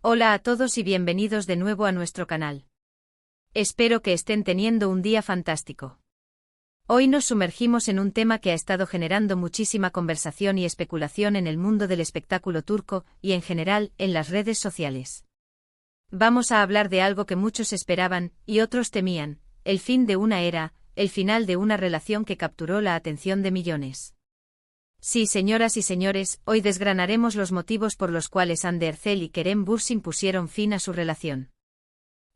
Hola a todos y bienvenidos de nuevo a nuestro canal. Espero que estén teniendo un día fantástico. Hoy nos sumergimos en un tema que ha estado generando muchísima conversación y especulación en el mundo del espectáculo turco y en general en las redes sociales. Vamos a hablar de algo que muchos esperaban y otros temían, el fin de una era, el final de una relación que capturó la atención de millones. Sí, señoras y señores, hoy desgranaremos los motivos por los cuales Hande Erçel y Kerem Bürsin pusieron fin a su relación.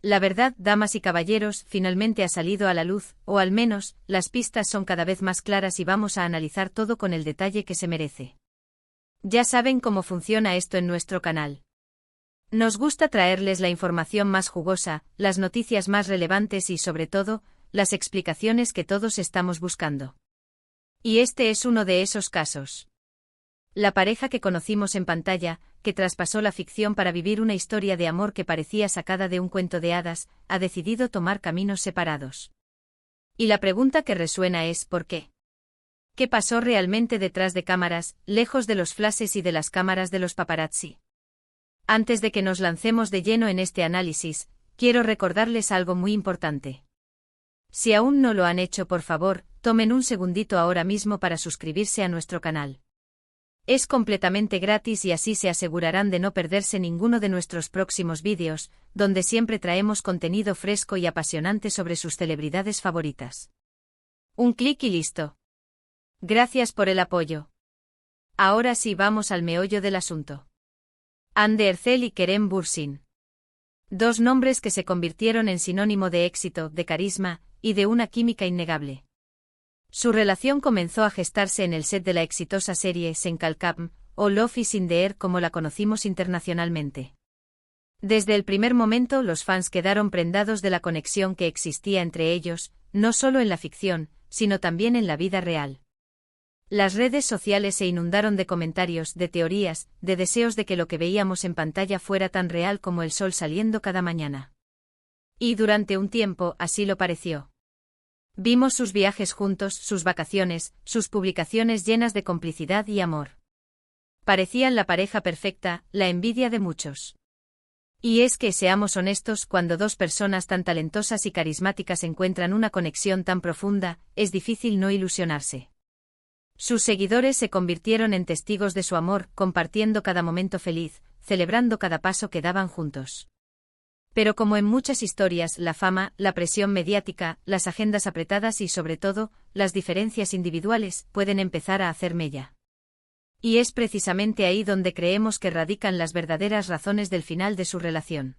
La verdad, damas y caballeros, finalmente ha salido a la luz, o al menos, las pistas son cada vez más claras y vamos a analizar todo con el detalle que se merece. Ya saben cómo funciona esto en nuestro canal. Nos gusta traerles la información más jugosa, las noticias más relevantes y, sobre todo, las explicaciones que todos estamos buscando. Y este es uno de esos casos. La pareja que conocimos en pantalla, que traspasó la ficción para vivir una historia de amor que parecía sacada de un cuento de hadas, ha decidido tomar caminos separados. Y la pregunta que resuena es ¿por qué? ¿Qué pasó realmente detrás de cámaras, lejos de los flashes y de las cámaras de los paparazzi? Antes de que nos lancemos de lleno en este análisis, quiero recordarles algo muy importante. Si aún no lo han hecho, por favor, tomen un segundito ahora mismo para suscribirse a nuestro canal. Es completamente gratis y así se asegurarán de no perderse ninguno de nuestros próximos vídeos, donde siempre traemos contenido fresco y apasionante sobre sus celebridades favoritas. Un clic y listo. Gracias por el apoyo. Ahora sí vamos al meollo del asunto. Hande Erçel y Kerem Bürsin. Dos nombres que se convirtieron en sinónimo de éxito, de carisma y de una química innegable. Su relación comenzó a gestarse en el set de la exitosa serie Sen Kalkam, o Love is in the Air como la conocimos internacionalmente. Desde el primer momento los fans quedaron prendados de la conexión que existía entre ellos, no solo en la ficción, sino también en la vida real. Las redes sociales se inundaron de comentarios, de teorías, de deseos de que lo que veíamos en pantalla fuera tan real como el sol saliendo cada mañana. Y durante un tiempo así lo pareció. Vimos sus viajes juntos, sus vacaciones, sus publicaciones llenas de complicidad y amor. Parecían la pareja perfecta, la envidia de muchos. Y es que, seamos honestos, cuando dos personas tan talentosas y carismáticas encuentran una conexión tan profunda, es difícil no ilusionarse. Sus seguidores se convirtieron en testigos de su amor, compartiendo cada momento feliz, celebrando cada paso que daban juntos. Pero como en muchas historias, la fama, la presión mediática, las agendas apretadas y sobre todo, las diferencias individuales, pueden empezar a hacer mella. Y es precisamente ahí donde creemos que radican las verdaderas razones del final de su relación.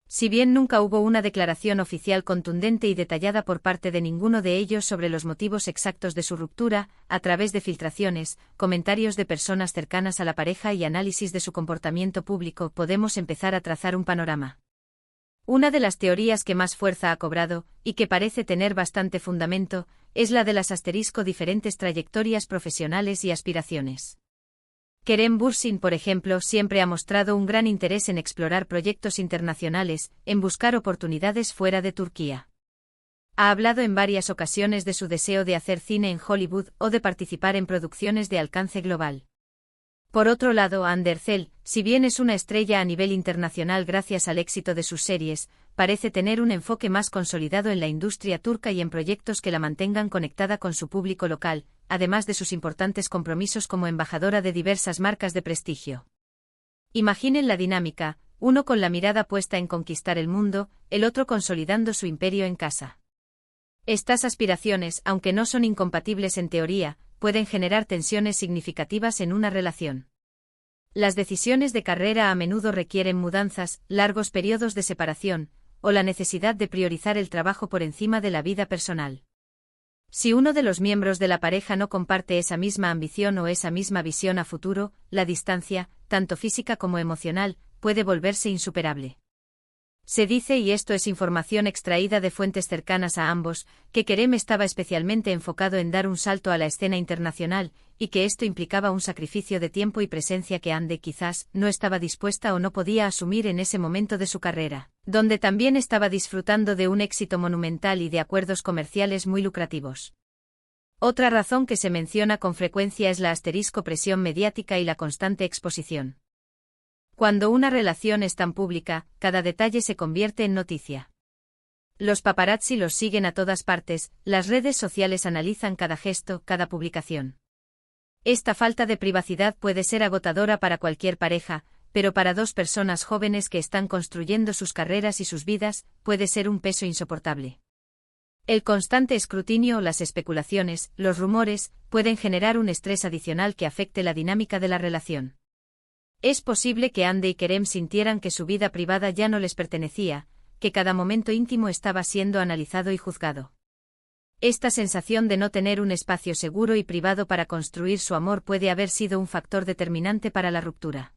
Si bien nunca hubo una declaración oficial contundente y detallada por parte de ninguno de ellos sobre los motivos exactos de su ruptura, a través de filtraciones, comentarios de personas cercanas a la pareja y análisis de su comportamiento público, podemos empezar a trazar un panorama. Una de las teorías que más fuerza ha cobrado, y que parece tener bastante fundamento, es la de las diferentes trayectorias profesionales y aspiraciones. Kerem Bürsin, por ejemplo, siempre ha mostrado un gran interés en explorar proyectos internacionales, en buscar oportunidades fuera de Turquía. Ha hablado en varias ocasiones de su deseo de hacer cine en Hollywood o de participar en producciones de alcance global. Por otro lado, Hande Erçel, si bien es una estrella a nivel internacional gracias al éxito de sus series, parece tener un enfoque más consolidado en la industria turca y en proyectos que la mantengan conectada con su público local, además de sus importantes compromisos como embajadora de diversas marcas de prestigio. Imaginen la dinámica, uno con la mirada puesta en conquistar el mundo, el otro consolidando su imperio en casa. Estas aspiraciones, aunque no son incompatibles en teoría, pueden generar tensiones significativas en una relación. Las decisiones de carrera a menudo requieren mudanzas, largos periodos de separación, o la necesidad de priorizar el trabajo por encima de la vida personal. Si uno de los miembros de la pareja no comparte esa misma ambición o esa misma visión a futuro, la distancia, tanto física como emocional, puede volverse insuperable. Se dice, y esto es información extraída de fuentes cercanas a ambos, que Kerem estaba especialmente enfocado en dar un salto a la escena internacional, y que esto implicaba un sacrificio de tiempo y presencia que Hande quizás no estaba dispuesta o no podía asumir en ese momento de su carrera, donde también estaba disfrutando de un éxito monumental y de acuerdos comerciales muy lucrativos. Otra razón que se menciona con frecuencia es la presión mediática y la constante exposición. Cuando una relación es tan pública, cada detalle se convierte en noticia. Los paparazzi los siguen a todas partes, las redes sociales analizan cada gesto, cada publicación. Esta falta de privacidad puede ser agotadora para cualquier pareja, pero para dos personas jóvenes que están construyendo sus carreras y sus vidas, puede ser un peso insoportable. El constante escrutinio, las especulaciones, los rumores, pueden generar un estrés adicional que afecte la dinámica de la relación. Es posible que Andy y Kerem sintieran que su vida privada ya no les pertenecía, que cada momento íntimo estaba siendo analizado y juzgado. Esta sensación de no tener un espacio seguro y privado para construir su amor puede haber sido un factor determinante para la ruptura.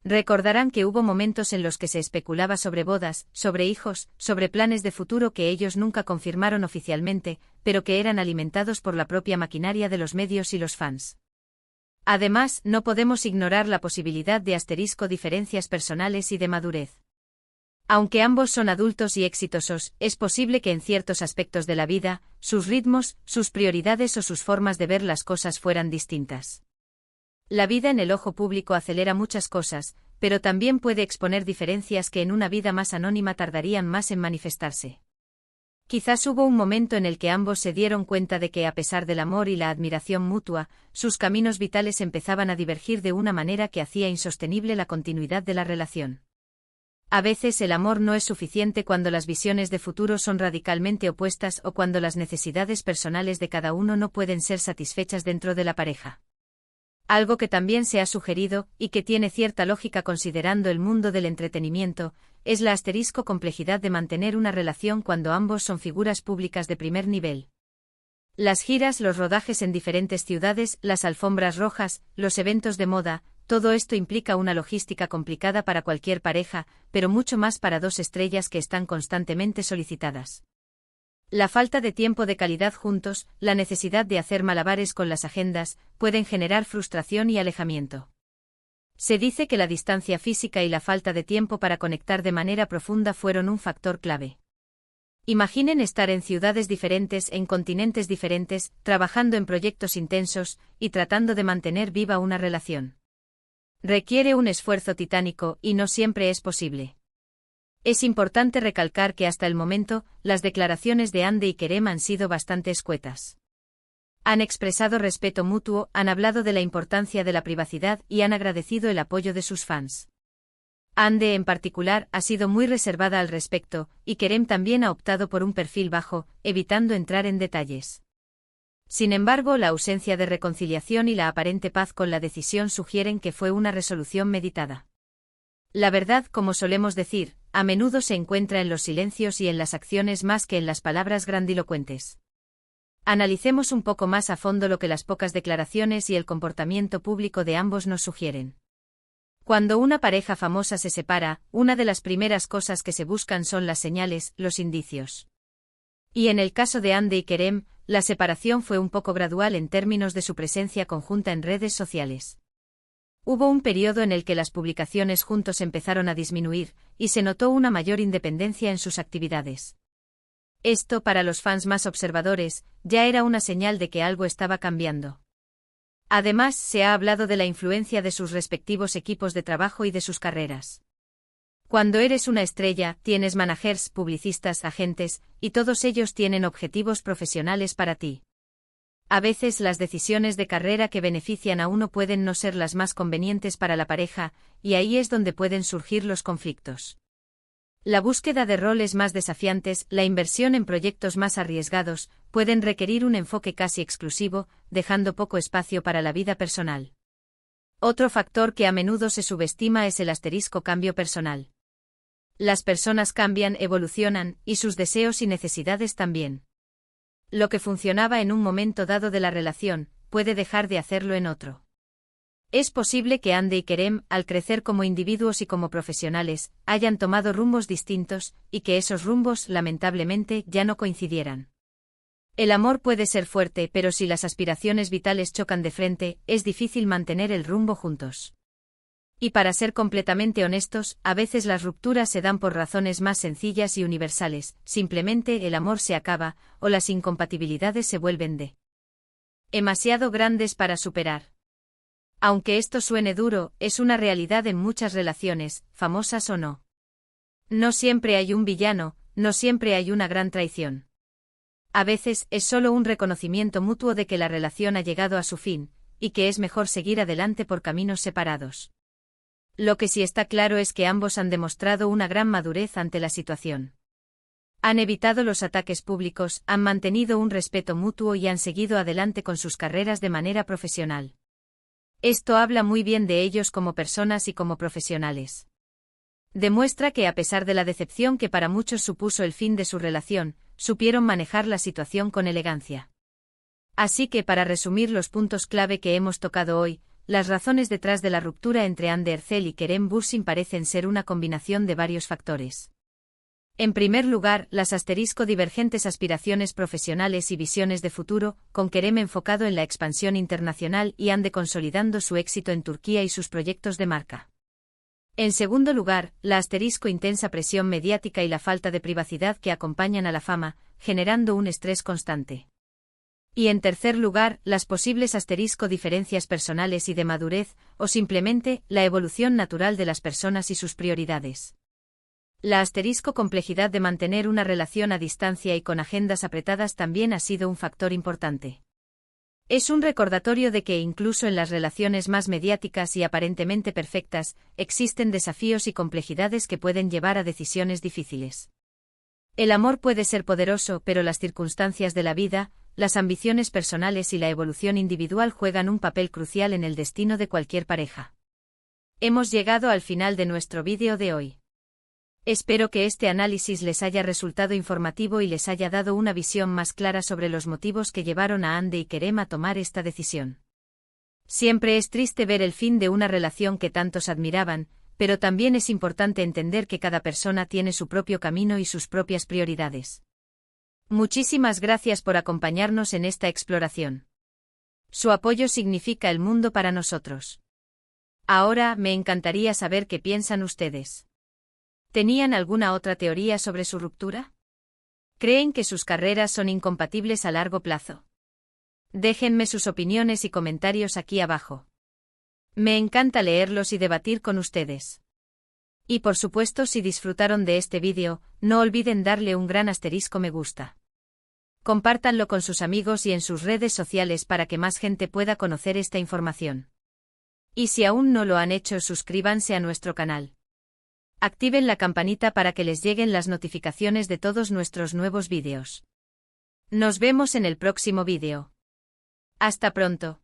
Recordarán que hubo momentos en los que se especulaba sobre bodas, sobre hijos, sobre planes de futuro que ellos nunca confirmaron oficialmente, pero que eran alimentados por la propia maquinaria de los medios y los fans. Además, no podemos ignorar la posibilidad de diferencias personales y de madurez. Aunque ambos son adultos y exitosos, es posible que en ciertos aspectos de la vida, sus ritmos, sus prioridades o sus formas de ver las cosas fueran distintas. La vida en el ojo público acelera muchas cosas, pero también puede exponer diferencias que en una vida más anónima tardarían más en manifestarse. Quizás hubo un momento en el que ambos se dieron cuenta de que, a pesar del amor y la admiración mutua, sus caminos vitales empezaban a divergir de una manera que hacía insostenible la continuidad de la relación. A veces el amor no es suficiente cuando las visiones de futuro son radicalmente opuestas o cuando las necesidades personales de cada uno no pueden ser satisfechas dentro de la pareja. Algo que también se ha sugerido, y que tiene cierta lógica considerando el mundo del entretenimiento, es la complejidad de mantener una relación cuando ambos son figuras públicas de primer nivel. Las giras, los rodajes en diferentes ciudades, las alfombras rojas, los eventos de moda, todo esto implica una logística complicada para cualquier pareja, pero mucho más para dos estrellas que están constantemente solicitadas. La falta de tiempo de calidad juntos, la necesidad de hacer malabares con las agendas, pueden generar frustración y alejamiento. Se dice que la distancia física y la falta de tiempo para conectar de manera profunda fueron un factor clave. Imaginen estar en ciudades diferentes, en continentes diferentes, trabajando en proyectos intensos, y tratando de mantener viva una relación. Requiere un esfuerzo titánico, y no siempre es posible. Es importante recalcar que hasta el momento, las declaraciones de Andy y Kerem han sido bastante escuetas. Han expresado respeto mutuo, han hablado de la importancia de la privacidad y han agradecido el apoyo de sus fans. Andy, en particular, ha sido muy reservada al respecto, y Kerem también ha optado por un perfil bajo, evitando entrar en detalles. Sin embargo, la ausencia de reconciliación y la aparente paz con la decisión sugieren que fue una resolución meditada. La verdad, como solemos decir, a menudo se encuentra en los silencios y en las acciones más que en las palabras grandilocuentes. Analicemos un poco más a fondo lo que las pocas declaraciones y el comportamiento público de ambos nos sugieren. Cuando una pareja famosa se separa, una de las primeras cosas que se buscan son las señales, los indicios. Y en el caso de Andy y Kerem, la separación fue un poco gradual en términos de su presencia conjunta en redes sociales. Hubo un periodo en el que las publicaciones juntos empezaron a disminuir, y se notó una mayor independencia en sus actividades. Esto, para los fans más observadores, ya era una señal de que algo estaba cambiando. Además, se ha hablado de la influencia de sus respectivos equipos de trabajo y de sus carreras. Cuando eres una estrella, tienes managers, publicistas, agentes, y todos ellos tienen objetivos profesionales para ti. A veces las decisiones de carrera que benefician a uno pueden no ser las más convenientes para la pareja, y ahí es donde pueden surgir los conflictos. La búsqueda de roles más desafiantes, la inversión en proyectos más arriesgados, pueden requerir un enfoque casi exclusivo, dejando poco espacio para la vida personal. Otro factor que a menudo se subestima es el cambio personal. Las personas cambian, evolucionan, y sus deseos y necesidades también. Lo que funcionaba en un momento dado de la relación, puede dejar de hacerlo en otro. Es posible que Andy y Kerem, al crecer como individuos y como profesionales, hayan tomado rumbos distintos, y que esos rumbos, lamentablemente, ya no coincidieran. El amor puede ser fuerte, pero si las aspiraciones vitales chocan de frente, es difícil mantener el rumbo juntos. Y para ser completamente honestos, a veces las rupturas se dan por razones más sencillas y universales, simplemente el amor se acaba, o las incompatibilidades se vuelven demasiado grandes para superar. Aunque esto suene duro, es una realidad en muchas relaciones, famosas o no. No siempre hay un villano, no siempre hay una gran traición. A veces es solo un reconocimiento mutuo de que la relación ha llegado a su fin, y que es mejor seguir adelante por caminos separados. Lo que sí está claro es que ambos han demostrado una gran madurez ante la situación. Han evitado los ataques públicos, han mantenido un respeto mutuo y han seguido adelante con sus carreras de manera profesional. Esto habla muy bien de ellos como personas y como profesionales. Demuestra que a pesar de la decepción que para muchos supuso el fin de su relación, supieron manejar la situación con elegancia. Así que para resumir los puntos clave que hemos tocado hoy, las razones detrás de la ruptura entre Anne Ercel y Kerem Bürsin parecen ser una combinación de varios factores. En primer lugar, las divergentes aspiraciones profesionales y visiones de futuro, con Kerem enfocado en la expansión internacional y Anne consolidando su éxito en Turquía y sus proyectos de marca. En segundo lugar, la intensa presión mediática y la falta de privacidad que acompañan a la fama, generando un estrés constante. Y en tercer lugar, las posibles diferencias personales y de madurez, o simplemente, la evolución natural de las personas y sus prioridades. La complejidad de mantener una relación a distancia y con agendas apretadas también ha sido un factor importante. Es un recordatorio de que incluso en las relaciones más mediáticas y aparentemente perfectas, existen desafíos y complejidades que pueden llevar a decisiones difíciles. El amor puede ser poderoso, pero las circunstancias de la vida, las ambiciones personales y la evolución individual juegan un papel crucial en el destino de cualquier pareja. Hemos llegado al final de nuestro vídeo de hoy. Espero que este análisis les haya resultado informativo y les haya dado una visión más clara sobre los motivos que llevaron a Hande y Kerem a tomar esta decisión. Siempre es triste ver el fin de una relación que tantos admiraban, pero también es importante entender que cada persona tiene su propio camino y sus propias prioridades. Muchísimas gracias por acompañarnos en esta exploración. Su apoyo significa el mundo para nosotros. Ahora me encantaría saber qué piensan ustedes. ¿Tenían alguna otra teoría sobre su ruptura? ¿Creen que sus carreras son incompatibles a largo plazo? Déjenme sus opiniones y comentarios aquí abajo. Me encanta leerlos y debatir con ustedes. Y por supuesto, si disfrutaron de este vídeo, no olviden darle un gran me gusta. Compártanlo con sus amigos y en sus redes sociales para que más gente pueda conocer esta información. Y si aún no lo han hecho, suscríbanse a nuestro canal. Activen la campanita para que les lleguen las notificaciones de todos nuestros nuevos vídeos. Nos vemos en el próximo vídeo. Hasta pronto.